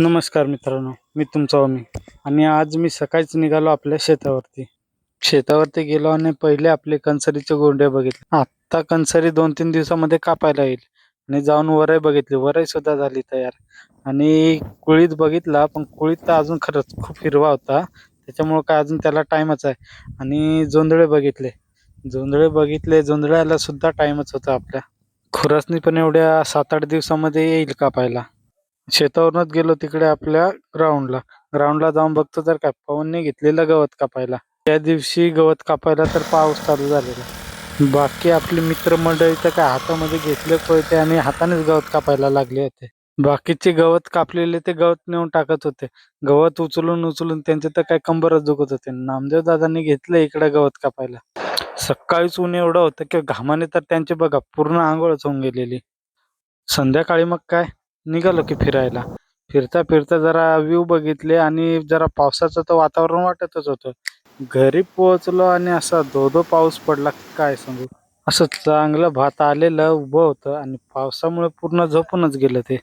नमस्कार मित्रांनो, मी तुमचा ओमी आणि आज मी सकाळीच निघालो आपल्या शेतावरती. शेतावरती गेलो आणि पहिले आपले कणसरीचे गोंडे बघितले. आत्ता कणसरी 2-3 दिवसामध्ये कापायला येईल आणि जाऊन वरई बघितली. वरई सुद्धा झाली तयार आणि कुळीत बघितला, पण कुळीत तर अजून खरंच खूप हिरवा होता. त्याच्यामुळं काय अजून त्याला टाईमच आहे आणि जोंधळे बघितले. जोंधळ्याला सुद्धा टाईमच होता आपल्या. खुरासनी पण एवढ्या 7-8 दिवसामध्ये येईल कापायला. शेतावरूनच गेलो तिकडे आपल्या ग्राउंडला. ग्राउंडला जाऊन बघतो तर काय पवनने घेतलेलं गवत कापायला. त्या दिवशी गवत कापायला तर पाऊस चालू झालेला. बाकी आपली मित्रमंडळी तर काय हातामध्ये घेतले कोयते आणि हातानेच गवत कापायला लागले होते. बाकीचे गवत कापलेले ते गवत नेऊन टाकत होते. गवत उचलून त्यांचे तर काय कंबरच दुखत होते. नामदेव दादांनी घेतलं इकडे गवत कापायला. सकाळीच ऊन एवढं होतं की घामाने तर त्यांची बघा पूर्ण अंघोळच होऊन गेलेली. संध्याकाळी मग काय निघालो की फिरायला. फिरता जरा व्ह्यू बघितले आणि जरा पावसाचं तर वातावरण वाटतच होतं. घरी पोहोचलो आणि असा धो-धो पाऊस पडला काय सांगू. असं चांगलं भात आलेलं उभं होतं आणि पावसामुळे पूर्ण झोपूनच गेलं ते.